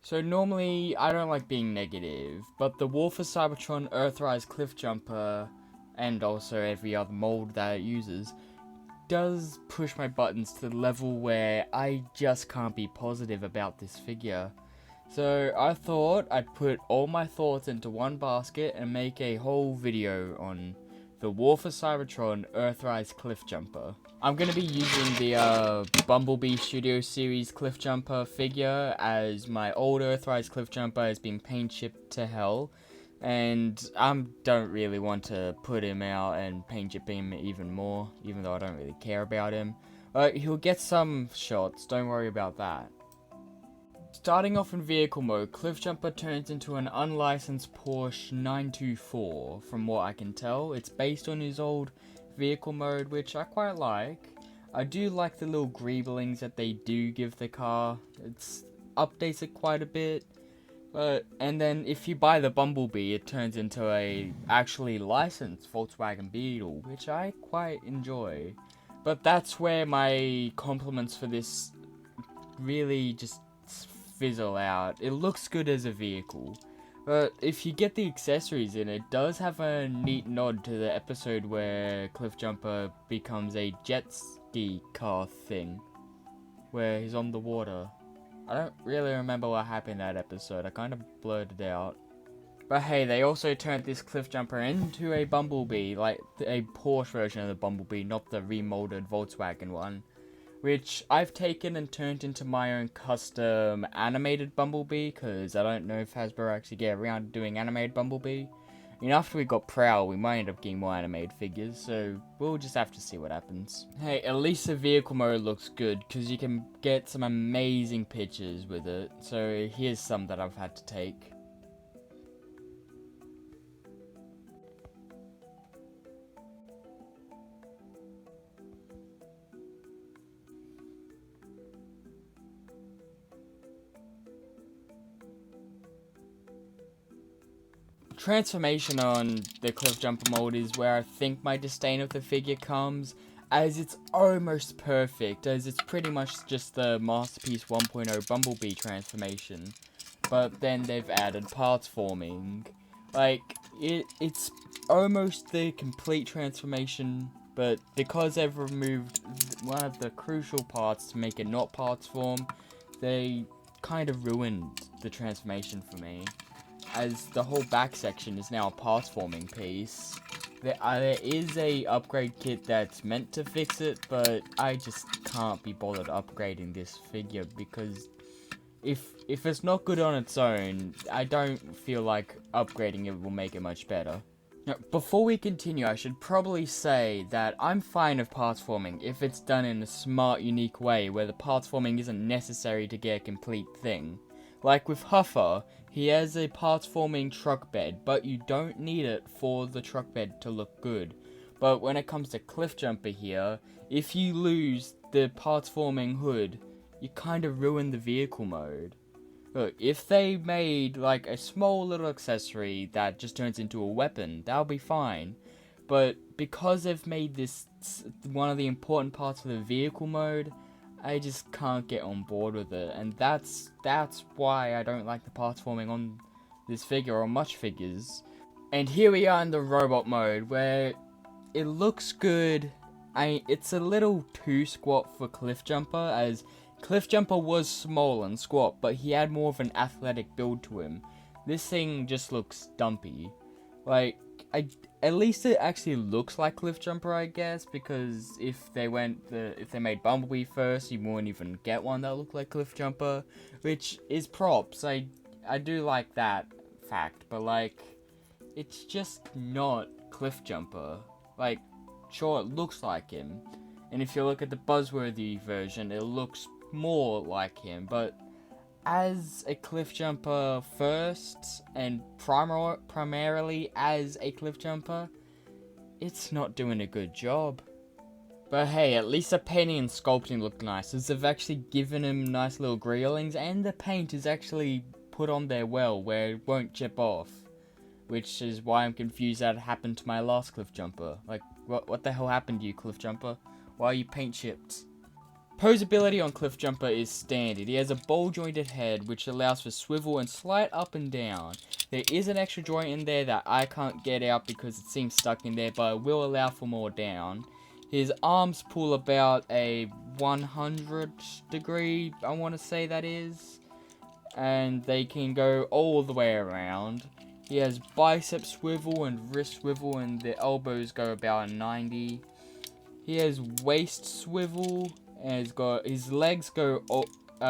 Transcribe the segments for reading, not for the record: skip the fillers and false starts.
So normally, I don't like being negative, but the War for Cybertron Earthrise cliffjumper, and also every other mold that it uses, does push my buttons to the level where I just can't be positive about this figure. So I thought I'd put all my thoughts into one basket and make a whole video on the War for Cybertron Earthrise Cliffjumper. I'm going to be using the Bumblebee Studio Series Cliffjumper figure, as my old Earthrise Cliffjumper has been paint chipped to hell, and I don't really want to put him out and paint chip him even more, even though I don't really care about him. He'll get some shots, don't worry about that. Starting off in vehicle mode, Cliffjumper turns into an unlicensed Porsche 924, from what I can tell. It's based on his old vehicle mode, which I quite like. I do like the little greeblings that they do give the car. It's updates it quite a bit. And then if you buy the Bumblebee, it turns into a actually licensed Volkswagen Beetle, which I quite enjoy. But that's where my compliments for this really just fizzle out. It looks good as a vehicle, but if you get the accessories in, it does have a neat nod to the episode where Cliffjumper becomes a jet ski car thing, where he's on the water. I don't really remember what happened in that episode, I kind of blurred it out. But hey, they also turned this Cliffjumper into a Bumblebee, like a Porsche version of the Bumblebee, not the remolded Volkswagen one, which I've taken and turned into my own custom animated Bumblebee, because I don't know if Hasbro actually get around to doing animated Bumblebee. I mean, after we got Prowl, we might end up getting more animated figures, so we'll just have to see what happens. Hey, at least the vehicle mode looks good, because you can get some amazing pictures with it, so here's some that I've had to take. Transformation on the Cliffjumper mold is where I think my disdain of the figure comes, as it's almost perfect, as it's pretty much just the Masterpiece 1.0 Bumblebee transformation, but then they've added parts forming. Like, it's almost the complete transformation, but because they've removed one of the crucial parts to make it not parts form, they kind of ruined the transformation for me, as the whole back section is now a parts forming piece. There is a upgrade kit that's meant to fix it, but I just can't be bothered upgrading this figure, because if it's not good on its own, I don't feel like upgrading it will make it much better. Now, before we continue, I should probably say that I'm fine with parts forming if it's done in a smart, unique way where the parts forming isn't necessary to get a complete thing. Like with Huffer, he has a parts forming truck bed, but you don't need it for the truck bed to look good. But when it comes to Cliffjumper here, if you lose the parts forming hood, you kind of ruin the vehicle mode. Look, if they made like a small little accessory that just turns into a weapon, that'll be fine. But because they've made this one of the important parts of the vehicle mode, I just can't get on board with it, and that's why I don't like the parts forming on this figure or much figures. And here we are in the robot mode, where it looks good. It's a little too squat for Cliffjumper, as Cliffjumper was small and squat, but he had more of an athletic build to him. This thing just looks dumpy. Like, at least it actually looks like Cliffjumper, I guess, because if they made Bumblebee first, you wouldn't even get one that looked like Cliffjumper, which is props. I do like that fact, but like, it's just not Cliffjumper. Like, sure, it looks like him, and if you look at the Buzzworthy version, it looks more like him, but as a Cliffjumper first, and primarily as a Cliffjumper, it's not doing a good job. But hey, at least the painting and sculpting look nice, as they've actually given him nice little greelings, and the paint is actually put on there well, where it won't chip off. Which is why I'm confused that it happened to my last Cliffjumper. Like, what the hell happened to you, Cliffjumper? Why are you paint chipped? Posability on cliffjumper is standard. He has a ball jointed head which allows for swivel and slide up and down. There is an extra joint in there that I can't get out because it seems stuck in there, but it will allow for more down. His arms pull about a 100 degree, I want to say that is. And they can go all the way around. He has bicep swivel and wrist swivel, and the elbows go about 90. He has waist swivel, and his legs go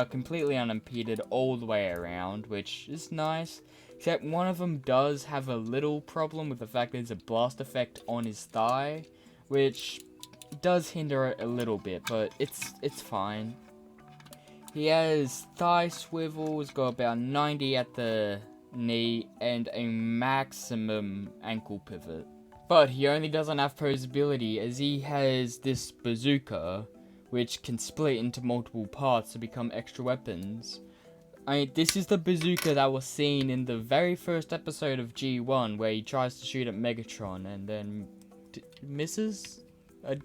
completely unimpeded all the way around, which is nice. Except one of them does have a little problem with the fact that there's a blast effect on his thigh, which does hinder it a little bit, but it's fine. He has thigh swivels, go about 90 at the knee, and a maximum ankle pivot. But he only doesn't have posability as he has this bazooka, which can split into multiple parts to become extra weapons. This is the bazooka that was seen in the very first episode of G1, where he tries to shoot at Megatron and then misses?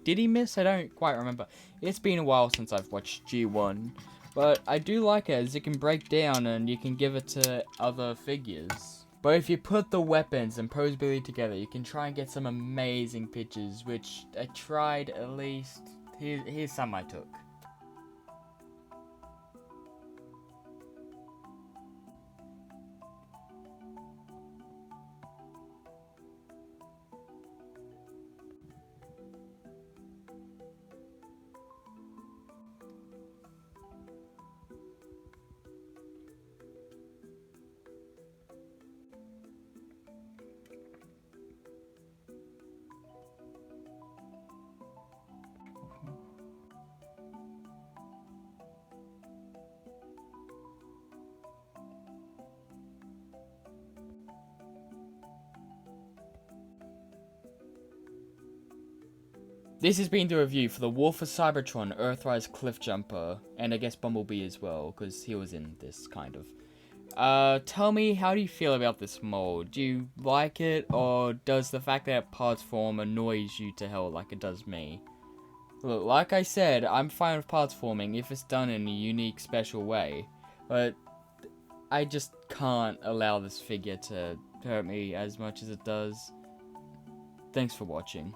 Did he miss? I don't quite remember. It's been a while since I've watched G1. But I do like it as it can break down and you can give it to other figures. But if you put the weapons and posability together, you can try and get some amazing pictures, which I tried at least. Here's some I took. This has been the review for the War for Cybertron, Earthrise Cliffjumper, and I guess Bumblebee as well, because he was in this, kind of. Tell me, how do you feel about this mold? Do you like it, or does the fact that parts form annoys you to hell like it does me? Look, like I said, I'm fine with parts forming if it's done in a unique, special way, but I just can't allow this figure to hurt me as much as it does. Thanks for watching.